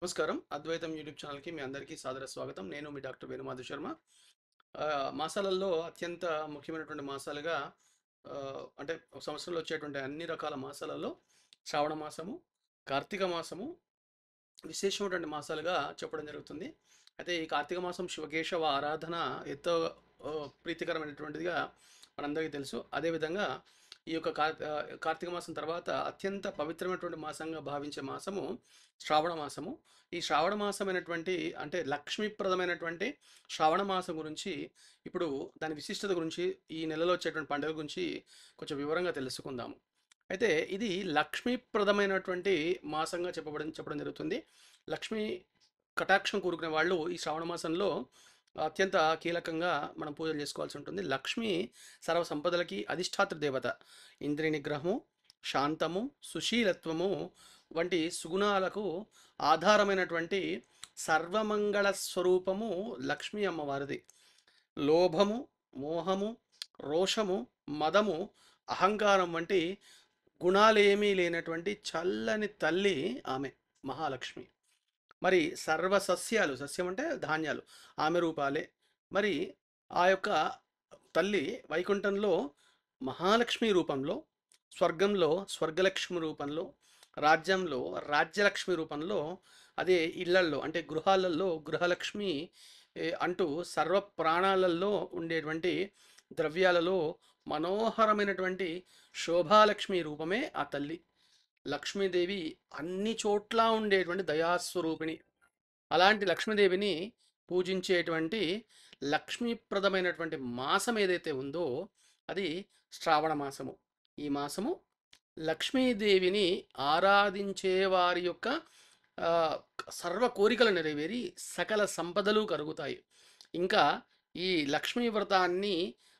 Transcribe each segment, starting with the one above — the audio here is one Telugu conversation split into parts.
నమస్కారం. అద్వైతం యూట్యూబ్ ఛానల్‌కి మీ అందరికీ సాదర స్వాగతం. నేను మీ డాక్టర్ వేణుమాధవ్ శర్మ. మాసాలలో అత్యంత ముఖ్యమైనటువంటి మాసాలుగా అంటే ఒక సంవత్సరంలో వచ్చేటువంటి అన్ని రకాల మాసాలలో శ్రావణ మాసము, కార్తీక మాసము విశేషమైనటువంటి మాసాలుగా చెప్పడం జరుగుతుంది. అయితే ఈ కార్తీక మాసం శివకేశవ ఆరాధన ఎంతో ప్రీతికరమైనటువంటిదిగా మనందరికీ తెలుసు. అదేవిధంగా ఈ యొక్క కార్తీక మాసం తర్వాత అత్యంత పవిత్రమైనటువంటి మాసంగా భావించే మాసము శ్రావణ మాసము. ఈ శ్రావణ మాసమైనటువంటి అంటే లక్ష్మీప్రదమైనటువంటి శ్రావణ మాసం గురించి ఇప్పుడు దాని విశిష్టత గురించి ఈ నెలలో వచ్చేటువంటి పండుగ గురించి కొంచెం వివరంగా తెలుసుకుందాము. అయితే ఇది లక్ష్మీప్రదమైనటువంటి మాసంగా చెప్పడం జరుగుతుంది. లక్ష్మీ కటాక్షం కోరుకునే వాళ్ళు ఈ శ్రావణ మాసంలో అత్యంత కీలకంగా మనం పూజలు చేసుకోవాల్సి ఉంటుంది. లక్ష్మి సర్వ సంపదలకి అధిష్టాత్ర దేవత. ఇంద్రియ నిగ్రహము, శాంతము, సుశీలత్వము వంటి సుగుణాలకు ఆధారమైనటువంటి సర్వమంగళ స్వరూపము లక్ష్మీ అమ్మవారిది. లోభము, మోహము, రోషము, మదము, అహంకారం వంటి గుణాలేమీ లేనటువంటి చల్లని తల్లి ఆమె మహాలక్ష్మి. మరి సర్వ సస్యాలు, సస్యం అంటే ధాన్యాలు, ఆమె రూపాలే. మరి ఆ యొక్క తల్లి వైకుంఠంలో మహాలక్ష్మి రూపంలో, స్వర్గంలో స్వర్గలక్ష్మి రూపంలో, రాజ్యంలో రాజ్యలక్ష్మి రూపంలో, అదే ఇళ్లల్లో అంటే గృహాలలో గృహలక్ష్మి అంటూ సర్వ ప్రాణాలలో ఉండేటువంటి ద్రవ్యాలలో మనోహరమైనటువంటి శోభాలక్ష్మి రూపమే ఆ తల్లి. లక్ష్మీదేవి అన్ని చోట్ల ఉండేటువంటి దయాస్వరూపిణి. అలాంటి లక్ష్మీదేవిని పూజించేటువంటి లక్ష్మీప్రదమైనటువంటి మాసం ఏదైతే ఉందో అది శ్రావణ మాసము. ఈ మాసము లక్ష్మీదేవిని ఆరాధించే వారి యొక్క సర్వ కోరికలు నెరవేరి సకల సంపదలు కలుగుతాయి. ఇంకా ఈ లక్ష్మీ వ్రతాన్ని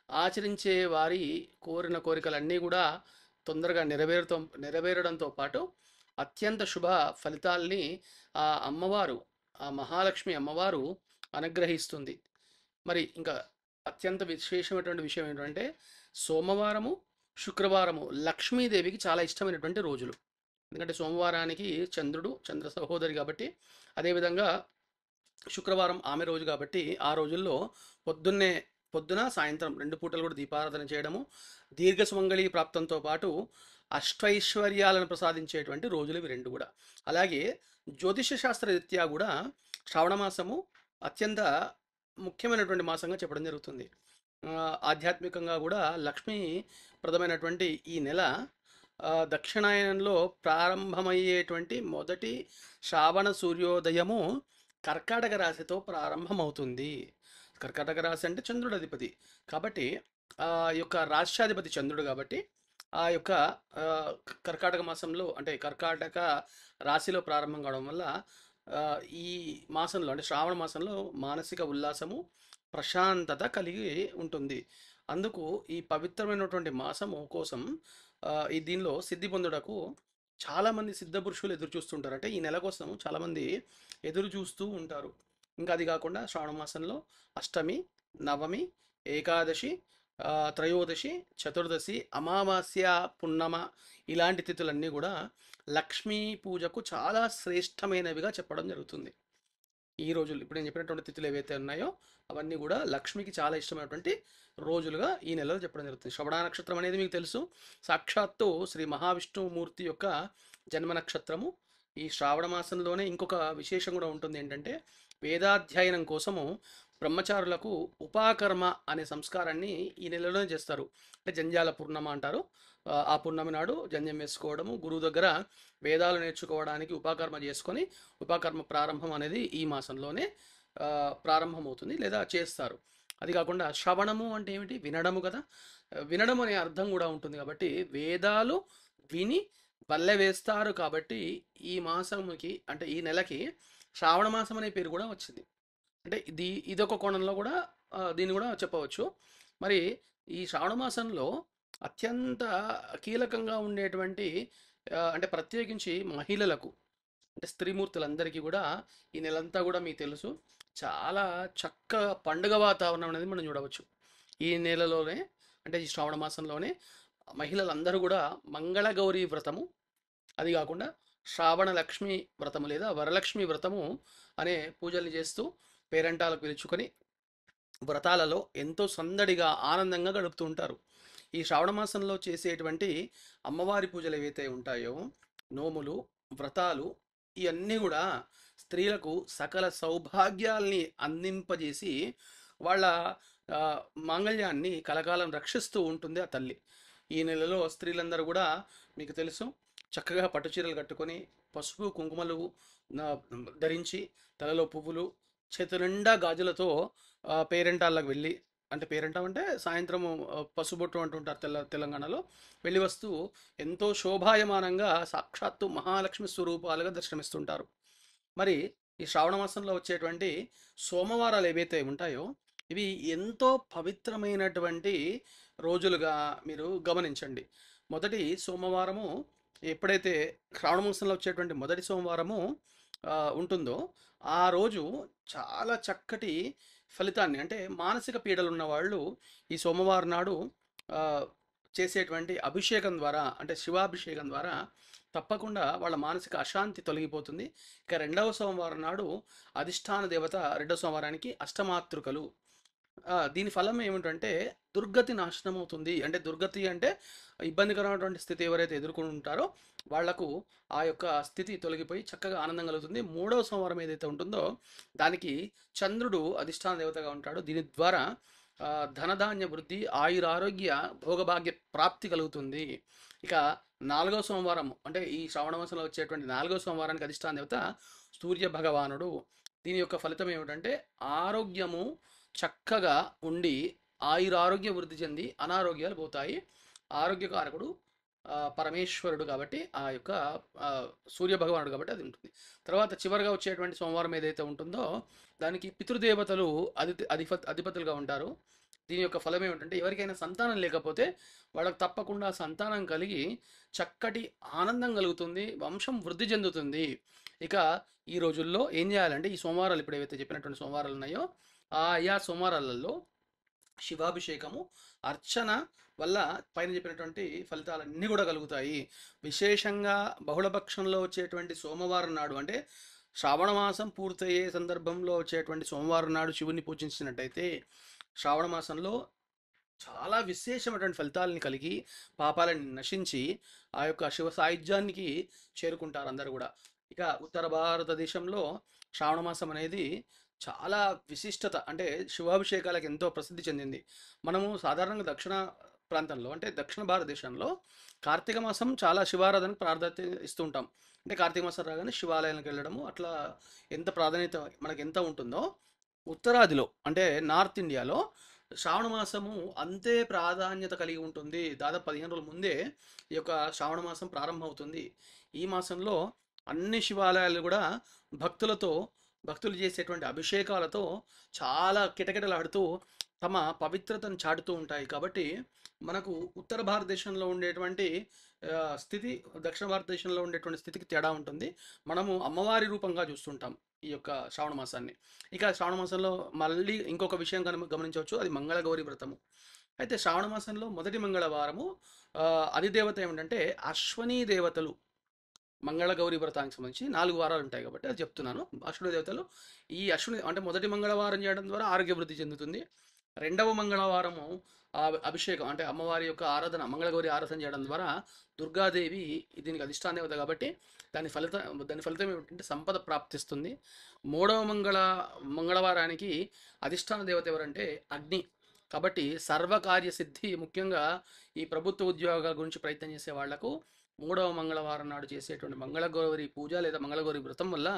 ఆచరించే వారి కోరిన కోరికలన్నీ కూడా తొందరగా నెరవేరడంతో పాటు అత్యంత శుభ ఫలితాల్ని ఆ అమ్మవారు, ఆ మహాలక్ష్మి అమ్మవారు అనుగ్రహిస్తుంది. మరి ఇంకా అత్యంత విశేషమైనటువంటి విషయం ఏంటంటే సోమవారము, శుక్రవారము లక్ష్మీదేవికి చాలా ఇష్టమైనటువంటి రోజులు. ఎందుకంటే సోమవారానికి చంద్రుడు, చంద్ర సహోదరి కాబట్టి, అదేవిధంగా శుక్రవారం ఆమె రోజు కాబట్టి ఆ రోజుల్లో పొద్దున సాయంత్రం 2 పూటలు కూడా దీపారాధన చేయడము, దీర్ఘ సుమంగళి ప్రాప్తంతో పాటు అష్టైశ్వర్యాలను ప్రసాదించేటువంటి రోజులు ఇవి రెండు కూడా. అలాగే జ్యోతిష శాస్త్ర రీత్యా కూడా శ్రావణ మాసము అత్యంత ముఖ్యమైనటువంటి మాసంగా చెప్పడం జరుగుతుంది. ఆధ్యాత్మికంగా కూడా లక్ష్మీ ప్రదమైనటువంటి ఈ నెల దక్షిణాయనంలో ప్రారంభమయ్యేటువంటి మొదటి శ్రావణ సూర్యోదయము కర్కాటక రాశితో ప్రారంభమవుతుంది. కర్కాటక రాశి అంటే చంద్రుడు అధిపతి కాబట్టి ఆ యొక్క రాష్ట్రాధిపతి చంద్రుడు కాబట్టి ఆ యొక్క కర్కాటక మాసంలో అంటే కర్కాటక రాశిలో ప్రారంభం కావడం వల్ల ఈ మాసంలో అంటే శ్రావణ మాసంలో మానసిక ఉల్లాసము, ప్రశాంతత కలిగి ఉంటుంది. అందుకు ఈ పవిత్రమైనటువంటి మాసము కోసం ఈ దీనిలో సిద్ధి పొందుటకు చాలామంది సిద్ధ పురుషులు ఎదురు చూస్తుంటారు. అంటే ఈ నెల కోసం చాలామంది ఎదురు చూస్తూ ఉంటారు. ఇంకా అది కాకుండా శ్రావణ మాసంలో అష్టమి, నవమి, ఏకాదశి, త్రయోదశి, చతుర్దశి, అమావాస్య, పున్నమ ఇలాంటి తిథులన్నీ కూడా లక్ష్మీ పూజకు చాలా శ్రేష్టమైనవిగా చెప్పడం జరుగుతుంది. ఈ రోజులు ఇప్పుడు నేను చెప్పినటువంటి తిథులు ఏవైతే ఉన్నాయో అవన్నీ కూడా లక్ష్మికి చాలా ఇష్టమైనటువంటి రోజులుగా ఈ నెలలో చెప్పడం జరుగుతుంది. శ్రవణ నక్షత్రం అనేది మీకు తెలుసు, సాక్షాత్తు శ్రీ మహావిష్ణుమూర్తి యొక్క జన్మ నక్షత్రము. ఈ శ్రావణ మాసంలోనే ఇంకొక విశేషం కూడా ఉంటుంది. ఏంటంటే వేదాధ్యయనం కోసము బ్రహ్మచారులకు ఉపాకర్మ అనే సంస్కారాన్ని ఈ నెలలోనే చేస్తారు. అంటే జంధ్యాల పూర్ణమ అంటారు. ఆ పూర్ణమి నాడు జంధ్యం వేసుకోవడము, గురువు దగ్గర వేదాలు నేర్చుకోవడానికి ఉపాకర్మ చేసుకొని ఉపాకర్మ ప్రారంభం అనేది ఈ మాసంలోనే ప్రారంభమవుతుంది లేదా చేస్తారు. అది కాకుండా శ్రవణము అంటే ఏమిటి? వినడము కదా. వినడం అనే అర్థం కూడా ఉంటుంది కాబట్టి వేదాలు విని వల్లె వేస్తారు కాబట్టి ఈ మాసంకి అంటే ఈ నెలకి శ్రావణ మాసం అనే పేరు కూడా వచ్చింది. అంటే ఇదొక కోణంలో కూడా దీన్ని కూడా చెప్పవచ్చు. మరి ఈ శ్రావణ మాసంలో అత్యంత కీలకంగా ఉండేటువంటి అంటే ప్రత్యేకించి మహిళలకు అంటే స్త్రీమూర్తులందరికీ కూడా ఈ నెలంతా కూడా మీకు తెలుసు చాలా చక్కగా పండుగ వాతావరణం అనేది మనం చూడవచ్చు. ఈ నెలలోనే అంటే ఈ శ్రావణ మాసంలోనే మహిళలందరూ కూడా మంగళగౌరి వ్రతము, అది కాకుండా శ్రావణ లక్ష్మి వ్రతము లేదా వరలక్ష్మి వ్రతము అనే పూజల్ని చేస్తూ పేరంటాలకు పిలుచుకొని వ్రతాలలో ఎంతో సందడిగా ఆనందంగా గడుపుతూ ఉంటారు. ఈ శ్రావణ మాసంలో చేసేటువంటి అమ్మవారి పూజలు ఏవైతే ఉంటాయో, నోములు, వ్రతాలు, ఇవన్నీ కూడా స్త్రీలకు సకల సౌభాగ్యాల్ని అందింపజేసి వాళ్ళ ఆ, మాంగళ్యాన్ని కలకాలం రక్షిస్తూ ఉంటుంది ఆ తల్లి. ఈ నెలలో స్త్రీలందరూ కూడా మీకు తెలుసు చక్కగా పట్టు చీరలు కట్టుకొని పసుపు కుంకుమలు నా- ధరించి తలలో పువ్వులు చేతి నిండా గాజులతో పేరెంటాళ్ళకి వెళ్ళి, అంటే పేరెంటం అంటే సాయంత్రం పసుబొట్టు అంటుంటారు తెలంగాణలో, వెళ్ళి వస్తూ ఎంతో శోభాయమానంగా సాక్షాత్తు మహాలక్ష్మి స్వరూపాలుగా దర్శనమిస్తుంటారు. మరి ఈ శ్రావణ మాసంలో వచ్చేటువంటి సోమవారాలు ఏవైతే ఉంటాయో ఇవి ఎంతో పవిత్రమైనటువంటి రోజులుగా మీరు గమనించండి. మొదటి సోమవారము ఎప్పుడైతే శ్రావణ మాసంలో వచ్చేటువంటి మొదటి సోమవారము ఉంటుందో ఆ రోజు చాలా చక్కటి ఫలితాన్ని, అంటే మానసిక పీడలు ఉన్న వాళ్ళు ఈ సోమవారం నాడు ఆ, చేసేటువంటి అభిషేకం ద్వారా, అంటే శివాభిషేకం ద్వారా తప్పకుండా వాళ్ళ మానసిక అశాంతి తొలగిపోతుంది. ఇక రెండవ సోమవారం నాడు అధిష్టాన దేవత రెండవ సోమవారానికి అష్టమాతృకలు. దీని ఫలం ఏమిటంటే దుర్గతి నాశనం అవుతుంది. అంటే దుర్గతి అంటే ఇబ్బందికరమైనటువంటి స్థితి ఎవరైతే ఎదుర్కొంటారో వాళ్లకు ఆ యొక్క స్థితి తొలగిపోయి చక్కగా ఆనందం కలుగుతుంది. మూడవ సోమవారం ఏదైతే ఉంటుందో దానికి చంద్రుడు అధిష్టాన దేవతగా ఉంటాడు. దీని ద్వారా ధనధాన్య వృద్ధి, ఆయురారోగ్య భోగభాగ్య ప్రాప్తి కలుగుతుంది. ఇక నాలుగవ సోమవారం అంటే ఈ శ్రావణ మాసంలో వచ్చేటువంటి నాలుగవ సోమవారానికి అధిష్టాన దేవత సూర్య భగవానుడు. దీని యొక్క ఫలితం ఏమిటంటే ఆరోగ్యము చక్కగా ఉండి ఆయురారోగ్యం వృద్ధి చెంది అనారోగ్యాలు పోతాయి. ఆరోగ్యకారకుడు పరమేశ్వరుడు కాబట్టి ఆ యొక్క సూర్య భగవానుడు కాబట్టి అది ఉంటుంది. తర్వాత చివరిగా వచ్చేటువంటి సోమవారం ఏదైతే ఉంటుందో దానికి పితృదేవతలు అధిపతులుగా ఉంటారు. దీని యొక్క ఫలం ఏమిటంటే ఎవరికైనా సంతానం లేకపోతే వాళ్ళకి తప్పకుండా సంతానం కలిగి చక్కటి ఆనందం కలుగుతుంది, వంశం వృద్ధి చెందుతుంది. ఇక ఈ రోజుల్లో ఏం చేయాలంటే ఈ సోమవారాలు ఇప్పుడు ఏవైతే చెప్పినటువంటి సోమవారాలు ఉన్నాయో ఆయా సోమవారాలలో శివాభిషేకము, అర్చన వల్ల పైన చెప్పినటువంటి ఫలితాలన్నీ కూడా కలుగుతాయి. విశేషంగా బహుళపక్షంలో వచ్చేటువంటి సోమవారం నాడు, అంటే శ్రావణ మాసం పూర్తయ్యే సందర్భంలో వచ్చేటువంటి సోమవారం నాడు శివుని పూజించినట్టయితే శ్రావణ మాసంలో చాలా విశేషమైనటువంటి ఫలితాలని కలిగి పాపాలని నశించి ఆ యొక్క శివ సాయుధ్యానికి చేరుకుంటారు అందరూ కూడా. ఇక ఉత్తర భారతదేశంలో శ్రావణ మాసం అనేది చాలా విశిష్టత, అంటే శివాభిషేకాలకు ఎంతో ప్రసిద్ధి చెందింది. మనము సాధారణంగా దక్షిణ ప్రాంతంలో, అంటే దక్షిణ భారతదేశంలో కార్తీక మాసం చాలా శివారాధనకు ప్రాధాన్యత ఇస్తూ ఉంటాం. అంటే కార్తీక మాసం రాగానే శివాలయానికి వెళ్ళడము అట్లా ఎంత ప్రాధాన్యత మనకి ఎంత ఉంటుందో, ఉత్తరాదిలో అంటే నార్త్ ఇండియాలో శ్రావణ మాసము అంతే ప్రాధాన్యత కలిగి ఉంటుంది. దాదాపు 15 రోజుల ముందే ఈ యొక్క శ్రావణ మాసం ప్రారంభమవుతుంది. ఈ మాసంలో అన్ని శివాలయాలు కూడా భక్తులతో, భక్తులు చేసేటువంటి అభిషేకాలతో చాలా కిటకిటలాడుతూ తమ పవిత్రతను చాటుతూ ఉంటాయి. కాబట్టి మనకు ఉత్తర భారతదేశంలో ఉండేటువంటి స్థితి దక్షిణ భారతదేశంలో ఉండేటువంటి స్థితికి తేడా ఉంటుంది. మనము అమ్మవారి రూపంగా చూస్తుంటాం ఈ యొక్క శ్రావణ మాసాన్ని. ఇక శ్రావణ మాసంలో మళ్ళీ ఇంకొక విషయం గమనించవచ్చు, అది మంగళగౌరి వ్రతము. అయితే శ్రావణ మాసంలో మొదటి మంగళవారము అధిదేవత ఏమిటంటే అశ్వనీ దేవతలు. మంగళగౌరి వ్రతానికి సంబంధించి 4 వారాలు ఉంటాయి కాబట్టి అది చెప్తున్నాను. అశ్విని దేవతలు ఈ అశ్విని అంటే మొదటి మంగళవారం చేయడం ద్వారా ఆరోగ్య వృద్ధి చెందుతుంది. రెండవ మంగళవారము అభిషేకం అంటే అమ్మవారి యొక్క ఆరాధన, మంగళగౌరి ఆరాధన చేయడం ద్వారా దుర్గాదేవి దీనికి అధిష్టాన దేవత కాబట్టి దాని ఫలితం ఏమిటంటే సంపద ప్రాప్తిస్తుంది. మూడవ మంగళవారానికి అధిష్టాన దేవత ఎవరంటే అగ్ని. కాబట్టి సర్వకార్య సిద్ధి, ముఖ్యంగా ఈ ప్రభుత్వ ఉద్యోగాల గురించి ప్రయత్నం చేసే వాళ్లకు మూడవ మంగళవారం నాడు చేసేటువంటి మంగళగౌరి పూజ లేదా మంగళగౌరి వ్రతం వల్ల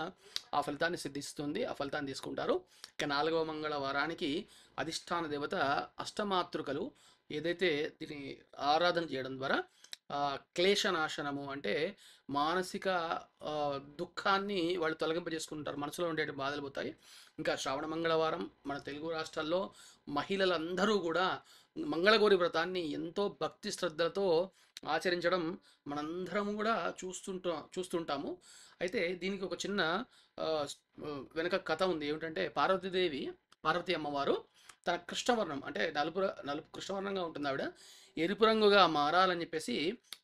ఆ ఫలితాన్ని సిద్ధిస్తుంది, ఆ ఫలితాన్ని తీసుకుంటారు. ఇక 4వ మంగళవారానికి అధిష్టాన దేవత అష్టమాతృకలు. ఏదైతే దీన్ని ఆరాధన చేయడం ద్వారా క్లేశనాశనము అంటే మానసిక దుఃఖాన్ని వాళ్ళు తొలగింపజేసుకుంటారు, మనసులో ఉండే బాధలు పోతాయి. ఇంకా శ్రావణ మంగళవారం మన తెలుగు రాష్ట్రాల్లో మహిళలందరూ కూడా మంగళగౌరి వ్రతాన్ని ఎంతో భక్తి శ్రద్ధలతో ఆచరించడం మనందరం కూడా చూస్తుంటాము. అయితే దీనికి ఒక చిన్న వెనక కథ ఉంది. ఏమిటంటే పార్వతీ అమ్మవారు తన కృష్ణవర్ణం అంటే నలుపు కృష్ణవర్ణంగా ఉంటుంది ఆవిడ, ఎరుపు రంగుగా మారాలని చెప్పేసి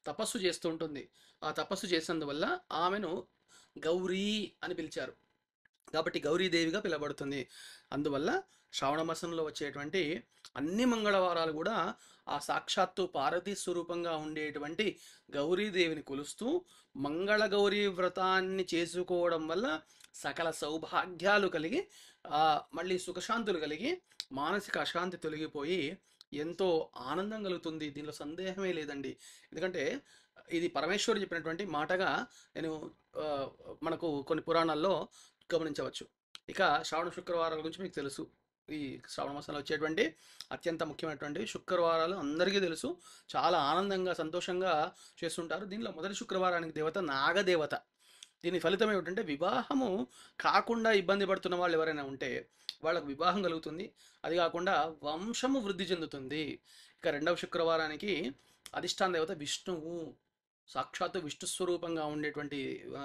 తపస్సు చేస్తూ ఉంటుంది. ఆ తపస్సు చేసినందువల్ల ఆమెను గౌరీ అని పిలిచారు. కాబట్టి గౌరీదేవిగా పిలువబడుతుంది. అందువల్ల శ్రావణ మాసంలో వచ్చేటువంటి అన్ని మంగళవారాలు కూడా ఆ సాక్షాత్తు పార్వతీ స్వరూపంగా ఉండేటువంటి గౌరీదేవిని కొలుస్తూ మంగళగౌరీ వ్రతాన్ని చేసుకోవడం వల్ల సకల సౌభాగ్యాలు కలిగి మళ్ళీ సుఖశాంతులు కలిగి మానసిక అశాంతి తొలగిపోయి ఎంతో ఆనందం కలుగుతుంది. దీనిలో సందేహమే లేదండి. ఎందుకంటే ఇది పరమేశ్వరుడు చెప్పినటువంటి మాటగా నేను ఆ, మనకు కొన్ని పురాణాల్లో గమనించవచ్చు. ఇక శ్రావణ శుక్రవారాల గురించి మీకు తెలుసు. ఈ శ్రావణ మాసంలో వచ్చేటువంటి అత్యంత ముఖ్యమైనటువంటి శుక్రవారాలు అందరికీ తెలుసు. చాలా ఆనందంగా సంతోషంగా చేస్తుంటారు. దీనిలో మొదటి శుక్రవారానికి దేవత నాగదేవత. దీని ఫలితం ఏమిటంటే వివాహము కాకుండా ఇబ్బంది పడుతున్న వాళ్ళు ఎవరైనా ఉంటే వాళ్ళకు వివాహం కలుగుతుంది. అది కాకుండా వంశము వృద్ధి చెందుతుంది. ఇక రెండవ శుక్రవారానికి అధిష్టాన దేవత విష్ణువు. సాక్షాత్తు విష్ణు స్వరూపంగా ఉండేటువంటి ఆ,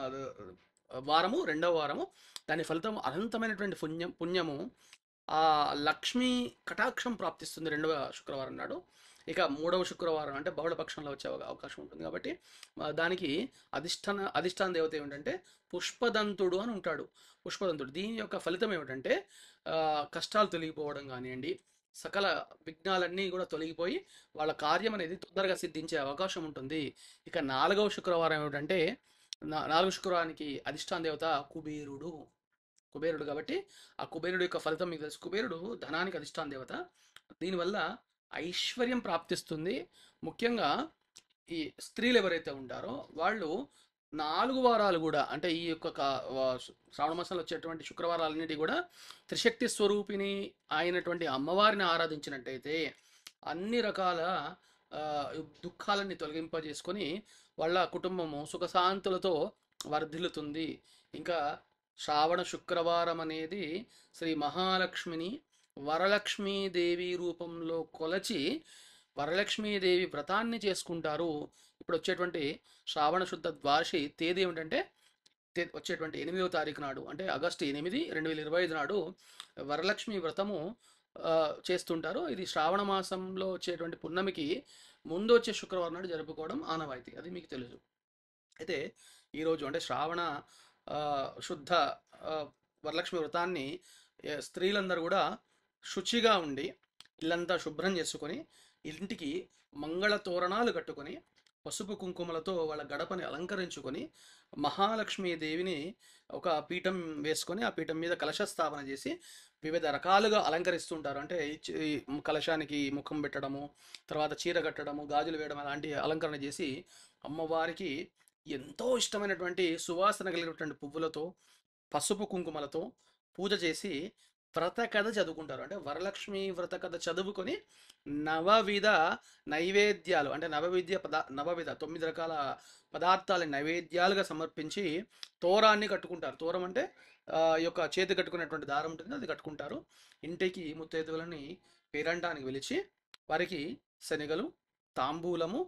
వారము రెండవ వారము. దాని ఫలితం అనంతమైనటువంటి పుణ్యము. ఆ లక్ష్మీ కటాక్షం ప్రాప్తిస్తుంది రెండవ శుక్రవారం నాడు. ఇక మూడవ శుక్రవారం అంటే బహుళపక్షంలో వచ్చే అవకాశం ఉంటుంది. కాబట్టి దానికి అధిష్టాన దేవత ఏమిటంటే పుష్పదంతుడు అని ఉంటాడు. పుష్పదంతుడు దీని యొక్క ఫలితం ఏమిటంటే కష్టాలు తొలగిపోవడం కానివ్వండి, సకల విఘ్నాలన్నీ కూడా తొలగిపోయి వాళ్ళ కార్యం అనేది తొందరగా సిద్ధించే అవకాశం ఉంటుంది. ఇక నాలుగవ శుక్రవారం ఏమిటంటే నాలుగు శుక్రవారానికి అధిష్టాన దేవత కుబేరుడు. కుబేరుడు కాబట్టి ఆ కుబేరుడు యొక్క ఫలితం మీకు తెలుసు. కుబేరుడు ధనానికి అధిష్టాన దేవత. దీనివల్ల ఐశ్వర్యం ప్రాప్తిస్తుంది. ముఖ్యంగా ఈ స్త్రీలు ఎవరైతే ఉంటారో వాళ్ళు 4 వారాలు కూడా అంటే ఈ యొక్క శ్రావణ మాసంలో వచ్చేటువంటి శుక్రవారాలన్నిటి కూడా త్రిశక్తి స్వరూపిణి అయినటువంటి అమ్మవారిని ఆరాధించినట్టయితే అన్ని రకాల ఆ, దుఃఖాలన్నీ తొలగింపజేసుకొని వాళ్ళ కుటుంబము సుఖశాంతులతో వర్ధిల్లుతుంది. ఇంకా శ్రావణ శుక్రవారం అనేది శ్రీ మహాలక్ష్మిని వరలక్ష్మీదేవి రూపంలో కొలచి వరలక్ష్మీదేవి వ్రతాన్ని చేసుకుంటారు. ఇప్పుడు వచ్చేటువంటి శ్రావణ శుద్ధ ద్వాదశి తేదీ ఏమిటంటే వచ్చేటువంటి 8వ తారీఖు నాడు అంటే ఆగస్టు 8, 2025 నాడు వరలక్ష్మి వ్రతము చేస్తుంటారు. ఇది శ్రావణ మాసంలో వచ్చేటువంటి పున్నమికి ముందు వచ్చే శుక్రవారం నాడు జరుపుకోవడం ఆనవాయితీ. అది మీకు తెలుసు. అయితే ఈరోజు అంటే శ్రావణ శుద్ధ వరలక్ష్మి వ్రతాన్ని స్త్రీలందరూ కూడా శుచిగా ఉండి ఇల్లంతా శుభ్రం చేసుకొని ఇంటికి మంగళ తోరణాలు కట్టుకొని పసుపు కుంకుమలతో వాళ్ళ గడపని అలంకరించుకొని మహాలక్ష్మీదేవిని ఒక పీఠం వేసుకొని ఆ పీఠం మీద కలశ స్థాపన చేసి వివిధ రకాలుగా అలంకరిస్తుంటారు. అంటే ఈ కలశానికి ముఖం పెట్టడము, తర్వాత చీర కట్టడము, గాజులు వేయడం అలాంటి అలంకరణ చేసి అమ్మవారికి ఎంతో ఇష్టమైనటువంటి సువాసన కలిగినటువంటి పువ్వులతో పసుపు కుంకుమలతో పూజ చేసి వ్రత కథ చదువుకుంటారు. అంటే వరలక్ష్మి వ్రత కథ చదువుకొని నవవిధ నైవేద్యాలు అంటే నవవిధ 9 రకాల పదార్థాలని నైవేద్యాలుగా సమర్పించి తోరాన్ని కట్టుకుంటారు. తోరం అంటే ఈ యొక్క చేతి కట్టుకునేటువంటి దారం ఉంటుంది, అది కట్టుకుంటారు. ఇంటికి ముత్తైదువులని పేరంటానికి పిలిచి వారికి శనగలు, తాంబూలము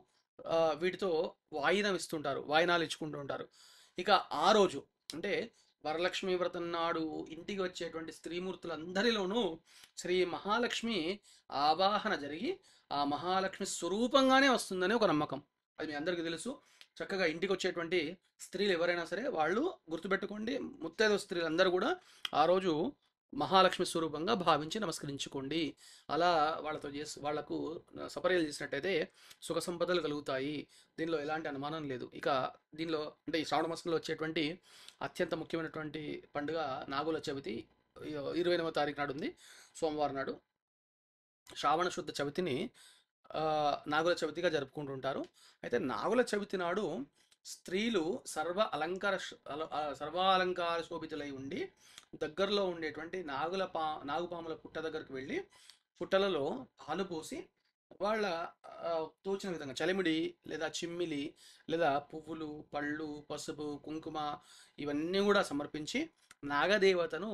వీటితో వాయినం ఇస్తుంటారు, వాయినాలు ఇచ్చుకుంటూ ఉంటారు. ఇక ఆ రోజు అంటే వరలక్ష్మి వ్రతం నాడు ఇంటికి వచ్చేటువంటి స్త్రీమూర్తులందరిలోనూ శ్రీ మహాలక్ష్మి ఆవాహన జరిగి ఆ మహాలక్ష్మి స్వరూపంగానే వస్తుందని ఒక నమ్మకం. అది మీ అందరికీ తెలుసు. చక్కగా ఇంటికి వచ్చేటువంటి స్త్రీలు ఎవరైనా సరే వాళ్ళు గుర్తుపెట్టుకోండి, ముత్తైదు స్త్రీలందరూ కూడా ఆ రోజు మహాలక్ష్మి స్వరూపంగా భావించి నమస్కరించుకోండి. అలా వాళ్లకు సపర్యలు చేసినట్టయితే సుఖ సంపదలు కలుగుతాయి. దీనిలో ఎలాంటి అనుమానం లేదు. ఇక దీనిలో అంటే ఈ శ్రావణ మాసంలో వచ్చేటువంటి అత్యంత ముఖ్యమైనటువంటి పండుగ నాగుల చవితి 28వ తారీఖు నాడు ఉంది, సోమవారం నాడు. శ్రావణ శుద్ధ చవితిని నాగుల చవితిగా జరుపుకుంటుంటారు. అయితే నాగుల చవితి నాడు స్త్రీలు సర్వాలంకార శోభితులై ఉండి దగ్గరలో ఉండేటువంటి నాగుపాముల పుట్ట దగ్గరికి వెళ్ళి పుట్టలలో పాలు పోసి వాళ్ళ తోచిన విధంగా చలిమిడి లేదా చిమ్మిలి లేదా పువ్వులు, పళ్ళు, పసుపు, కుంకుమ ఇవన్నీ కూడా సమర్పించి నాగదేవతను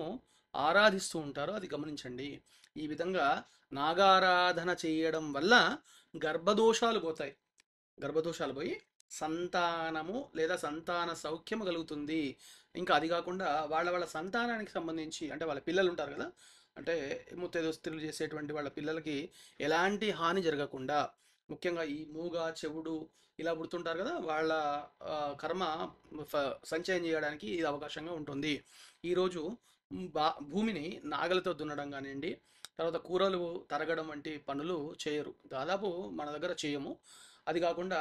ఆరాధిస్తూ ఉంటారు. అది గమనించండి. ఈ విధంగా నాగారాధన చేయడం వల్ల గర్భదోషాలు పోతాయి. గర్భదోషాలు పోయి సంతానము లేదా సంతాన సౌఖ్యము కలుగుతుంది. ఇంకా అది కాకుండా వాళ్ళ సంతానానికి సంబంధించి అంటే వాళ్ళ పిల్లలు ఉంటారు కదా, అంటే ముత్తైదు స్త్రీలు చేసేటువంటి వాళ్ళ పిల్లలకి ఎలాంటి హాని జరగకుండా ముఖ్యంగా ఈ మూగ, చెవుడు ఇలా పుడుతుంటారు కదా! వాళ్ళ కర్మ సంచయం చేయడానికి ఇది అవకాశంగా ఉంటుంది. ఈరోజు భూమిని నాగలితో దున్నడం గానియండి, తర్వాత కూరలు తరగడం వంటి పనులు చేయరు. దాదాపు మన దగ్గర చేయము. అది కాకుండా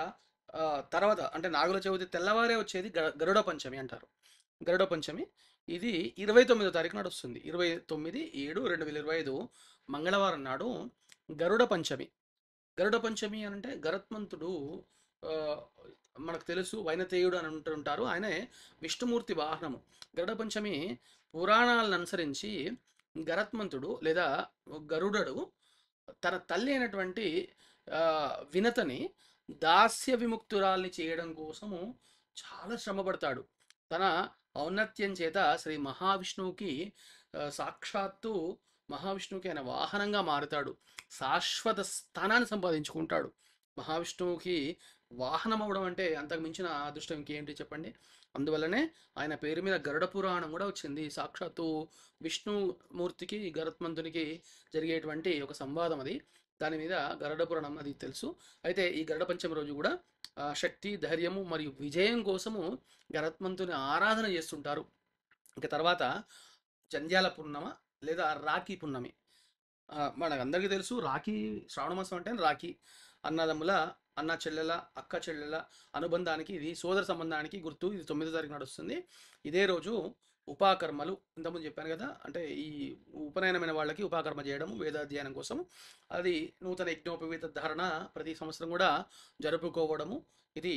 తర్వాత అంటే నాగుల చవితి తెల్లవారే వచ్చేది గరుడ పంచమి అంటారు. గరుడ పంచమి ఇది 29వ తారీఖు నాడు వస్తుంది. 29/7/2025 మంగళవారం నాడు గరుడ పంచమి. గరుడ పంచమి అని అంటే గరుత్మంతుడు ఆ, మనకు తెలుసు వైనతేయుడు అని అంటుంటారు. ఆయనే విష్ణుమూర్తి వాహనము. గరుడ పంచమి పురాణాలను అనుసరించి గరత్మంతుడు లేదా గరుడడు తన తల్లి అయినటువంటి ఆ, వినతని దాస్య విముక్తురాల్ని చేయడం కోసము చాలా శ్రమపడతాడు. తన ఔన్నత్యం చేత శ్రీ మహావిష్ణువుకి సాక్షాత్తు మహావిష్ణువుకి ఆయన వాహనంగా మారుతాడు. శాశ్వత స్థానాన్ని సంపాదించుకుంటాడు. మహావిష్ణువుకి వాహనం అవ్వడం అంటే అంతకు మించిన అదృష్టం ఇంకేంటి చెప్పండి. అందువల్లనే ఆయన పేరు మీద గరుడ పురాణం కూడా వచ్చింది. సాక్షాత్తు విష్ణుమూర్తికి గరుత్మంతునికి జరిగేటువంటి ఒక సంవాదం అది. దాని మీద గరుడ పురాణం అది తెలుసు. అయితే ఈ గరుడ పంచమి రోజు కూడా శక్తి, ధైర్యము మరియు విజయం కోసము గరుత్మంతుని ఆరాధన చేస్తుంటారు. ఇంకా తర్వాత జంధ్యాల పున్నమ లేదా రాఖీ పున్నమి. మనకందరికీ తెలుసు రాఖీ శ్రావణ మాసం అంటే రాఖీ అన్నదమ్ముల అన్న చెల్లెల అక్క చెల్లెల అనుబంధానికి ఇది సోదర సంబంధానికి గుర్తు. ఇది 9వ తారీఖు నడుస్తుంది. ఇదే రోజు ఉపాకర్మలు ఇంతకుముందు చెప్పాను కదా, అంటే ఈ ఉపనయనమైన వాళ్ళకి ఉపాకర్మ చేయడం వేదాధ్యయనం కోసం. అది నూతన యజ్ఞోపవీత ధారణ ప్రతి సంవత్సరం కూడా జరుపుకోవడము. ఇది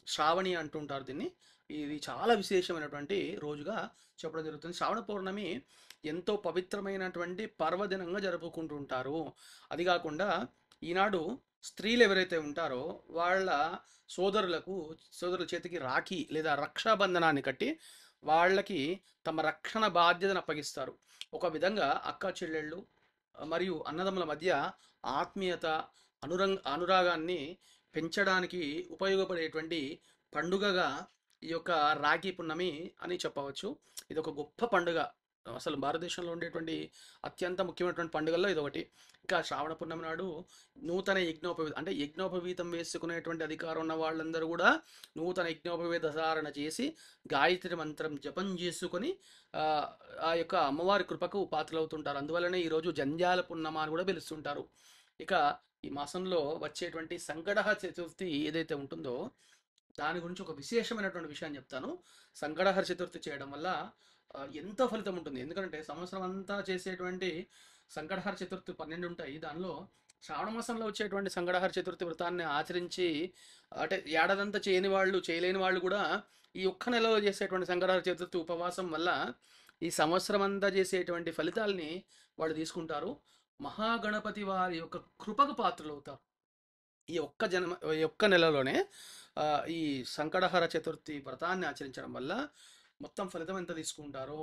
శ్రావణి అంటుంటారు దీన్ని. ఇది చాలా విశేషమైనటువంటి రోజుగా చెప్పడం జరుగుతుంది. శ్రావణ పౌర్ణమి ఎంతో పవిత్రమైనటువంటి పర్వదినంగా జరుపుకుంటుంటారు. అది కాకుండా ఈనాడు స్త్రీలు ఎవరైతే ఉంటారో వాళ్ళ సోదరుల చేతికి రాఖీ లేదా రక్షాబంధనాన్ని కట్టి వాళ్ళకి తమ రక్షణ బాధ్యతను అప్పగిస్తారు. ఒక విధంగా అక్క చెల్లెళ్ళు మరియు అన్నదమ్ముల మధ్య ఆత్మీయత, అనురాగాన్ని పెంచడానికి ఉపయోగపడేటువంటి పండుగగా ఈ యొక్క రాఖీ పున్నమి అని చెప్పవచ్చు. ఇది ఒక గొప్ప పండుగ. అసలు భారతదేశంలో ఉండేటువంటి అత్యంత ముఖ్యమైనటువంటి పండుగల్లో ఇదొకటి. ఇంకా శ్రావణ పున్నమి నాడు నూతన యజ్ఞోపవీతం అంటే యజ్ఞోపవీతం వేసుకునేటువంటి అధికారం ఉన్న వాళ్ళందరూ కూడా నూతన యజ్ఞోపవీత ధారణ చేసి గాయత్రి మంత్రం జపం చేసుకొని ఆ యొక్క అమ్మవారి కృపకు పాత్రలవుతుంటారు. అందువల్లనే ఈరోజు జంధ్యాల పున్నమ అని కూడా పిలుస్తుంటారు. ఇక ఈ మాసంలో వచ్చేటువంటి సంకటహర చతుర్థి ఏదైతే ఉంటుందో దాని గురించి ఒక విశేషమైనటువంటి విషయాన్ని చెప్తాను. సంకటహర చతుర్థి చేయడం వల్ల ఎంతో ఫలితం ఉంటుంది. ఎందుకంటే సంవత్సరం అంతా చేసేటువంటి సంకటహర చతుర్థి 12 ఉంటాయి. దానిలో శ్రావణ మాసంలో వచ్చేటువంటి సంకటహర చతుర్థి వ్రతాన్ని ఆచరించి అంటే ఏడాదంతా చేయలేని వాళ్ళు కూడా ఈ ఒక్క నెలలో చేసేటువంటి సంకటహర చతుర్థి ఉపవాసం వల్ల ఈ సంవత్సరం అంతా చేసేటువంటి ఫలితాలని వాళ్ళు తీసుకుంటారు. మహాగణపతి వారి యొక్క కృపకు పాత్రలు అవుతారు. ఈ ఒక్క నెలలోనే ఈ సంకటహర చతుర్థి వ్రతాన్ని ఆచరించడం వల్ల మొత్తం ఫలితం ఎంత తీసుకుంటారో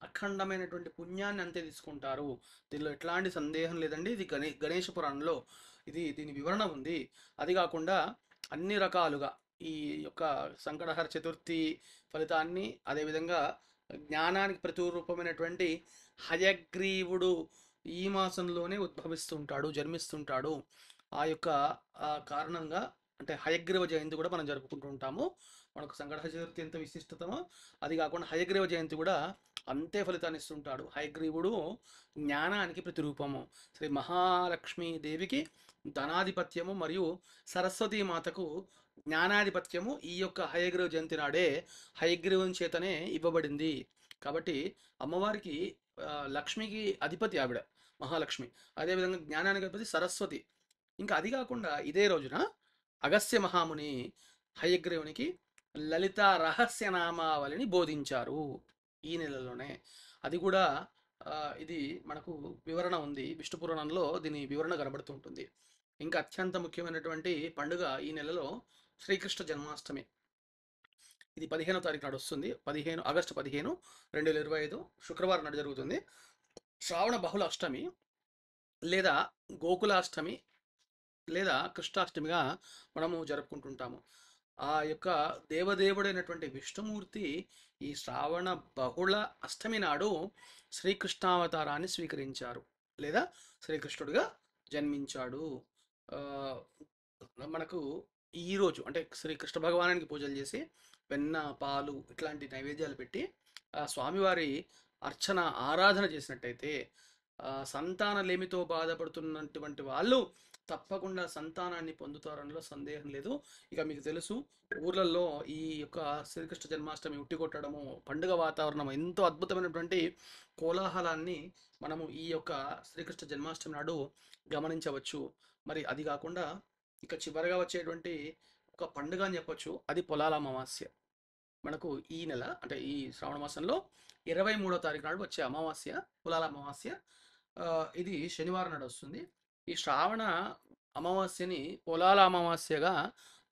అఖండమైనటువంటి పుణ్యాన్ని అంతే తీసుకుంటారు. దీనిలో ఎట్లాంటి సందేహం లేదండి. ఇది గణేష పురాణంలో దీని వివరణ ఉంది. అది కాకుండా అన్ని రకాలుగా ఈ యొక్క సంకటహర చతుర్థి ఫలితాన్ని, అదేవిధంగా జ్ఞానానికి ప్రతిరూపమైనటువంటి హయగ్రీవుడు ఈ మాసంలోనే ఉద్భవిస్తుంటాడు, జన్మిస్తుంటాడు. ఆ యొక్క కారణంగా అంటే హయగ్రీవ జయంతి కూడా మనం జరుపుకుంటూ ఉంటాము. మనకు సంకటహర చతుర్థి ఎంత విశిష్టతమో అది కాకుండా హయగ్రీవ జయంతి కూడా అంతే ఫలితాన్ని ఇస్తుంటాడు. హయగ్రీవుడు జ్ఞానానికి ప్రతిరూపము. శ్రీ మహాలక్ష్మీదేవికి ధనాధిపత్యము మరియు సరస్వతీ మాతకు జ్ఞానాధిపత్యము ఈ యొక్క హయగ్రీవ జయంతి నాడే హయగ్రీవుని చేతనే ఇవ్వబడింది. కాబట్టి అమ్మవారికి లక్ష్మికి అధిపతి ఆవిడ మహాలక్ష్మి, అదేవిధంగా జ్ఞానానికి అధిపతి సరస్వతి. ఇంకా అది కాకుండా ఇదే రోజున అగస్త్య మహాముని హయగ్రీవునికి లలిత రహస్యనామావళిని బోధించారు ఈ నెలలోనే. అది కూడా ఇది మనకు వివరణ ఉంది. విష్ణు పురాణంలో దీని వివరణ కనబడుతూ ఉంటుంది. ఇంకా అత్యంత ముఖ్యమైనటువంటి పండుగ ఈ నెలలో శ్రీకృష్ణ జన్మాష్టమి. ఇది 15వ తారీఖు నాడు వస్తుంది. ఆగస్టు 15, 2025 శుక్రవారం నాడు జరుగుతుంది. శ్రావణ బహుళ అష్టమి లేదా గోకులాష్టమి లేదా కృష్ణాష్టమిగా మనము జరుపుకుంటుంటాము. ఆ యొక్క దేవదేవుడైనటువంటి విష్ణుమూర్తి ఈ శ్రావణ బహుళ అష్టమి నాడు శ్రీకృష్ణావతారాన్ని స్వీకరించారు లేదా శ్రీకృష్ణుడిగా జన్మించాడు. మనకు ఈరోజు అంటే శ్రీ కృష్ణ భగవానునికి పూజలు చేసి వెన్న, పాలు ఇట్లాంటి నైవేద్యాలు పెట్టి స్వామివారి అర్చన, ఆరాధన చేసినట్టయితే సంతానలేమితో బాధపడుతున్నటువంటి వాళ్ళు తప్పకుండా సంతానాన్ని పొందుతారనలో సందేహం లేదు. ఇక మీకు తెలుసు, ఊర్లలో ఈ యొక్క శ్రీకృష్ణ జన్మాష్టమి ఉట్టి కొట్టడము, పండుగ వాతావరణం, ఎంతో అద్భుతమైనటువంటి కోలాహలాన్ని మనము ఈ యొక్క శ్రీకృష్ణ జన్మాష్టమి నాడు గమనించవచ్చు. మరి అది కాకుండా ఇక చివరగా వచ్చేటువంటి ఒక పండుగ అని చెప్పొచ్చు, అది పొలాల అమావాస్య. మనకు ఈ నెల అంటే ఈ శ్రావణ మాసంలో 23వ తారీఖు నాడు వచ్చే అమావాస్య పొలాల అమావాస్య. ఇది శనివారం నాడు వస్తుంది. ఈ శ్రావణ అమావాస్యని పొలాల అమావాస్యగా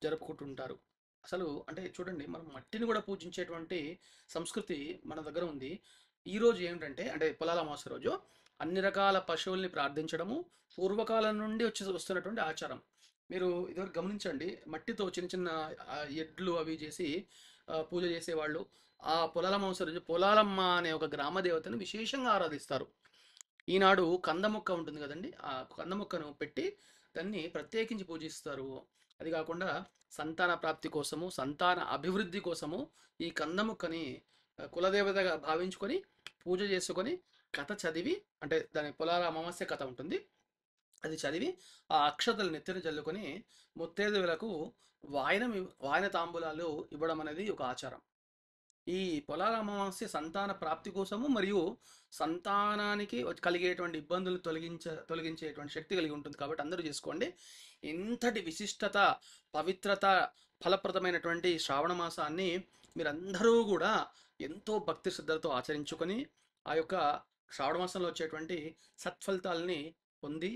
జరుపుకుంటుంటారు. అసలు అంటే చూడండి, మనం మట్టిని కూడా పూజించేటువంటి సంస్కృతి మన దగ్గర ఉంది. ఈరోజు ఏమిటంటే అంటే పొలాల అమావాస్య రోజు అన్ని రకాల పశువుల్ని ప్రార్థించడము పూర్వకాలం నుండి వస్తున్నటువంటి ఆచారం. మీరు ఇదివరకు గమనించండి, మట్టితో చిన్న చిన్న ఎడ్లు అవి చేసి పూజ చేసేవాళ్ళు. ఆ పొలాల అమావాస్య రోజు పొలాలమ్మ అనే ఒక గ్రామ దేవతను విశేషంగా ఆరాధిస్తారు. ఈనాడు కంద మొక్క ఉంటుంది కదండి, ఆ కంద మొక్కను పెట్టి దాన్ని ప్రత్యేకించి పూజిస్తారు. అది కాకుండా సంతాన ప్రాప్తి కోసము, సంతాన అభివృద్ధి కోసము ఈ కంద మొక్కని కులదేవతగా భావించుకొని పూజ చేసుకొని కథ చదివి, అంటే దాని పొలాల అమావాస్య కథ ఉంటుంది, అది చదివి ఆ అక్షతలు నెత్తిన చల్లుకొని ముత్తైదువులకు వాయన తాంబూలాలు ఇవ్వడం అనేది ఒక ఆచారం. ఈ పొలాల అమావాస్య సంతాన ప్రాప్తి కోసము మరియు సంతానానికి కలిగేటువంటి ఇబ్బందులు తొలగించేటువంటి శక్తి కలిగి ఉంటుంది కాబట్టి అందరూ చేసుకోండి. ఇంతటి విశిష్టత, పవిత్రత, ఫలప్రదమైనటువంటి శ్రావణ మాసాన్ని మీరందరూ కూడా ఎంతో భక్తి శ్రద్ధలతో ఆచరించుకొని ఆ యొక్క శ్రావణ మాసంలో వచ్చేటువంటి సత్ఫలితాలని పొంది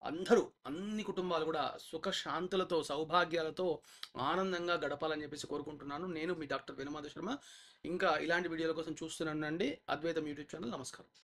అందరూ, అన్ని కుటుంబాలు కూడా సుఖశాంతులతో, సౌభాగ్యాలతో ఆనందంగా గడపాలని చెప్పేసి కోరుకుంటున్నాను. నేను మీ డాక్టర్ వేణుమాధవ్ శర్మ. ఇంకా ఇలాంటి వీడియోల కోసం చూస్తూనే ఉండండి అద్వైతం యూట్యూబ్ ఛానల్. నమస్కారం.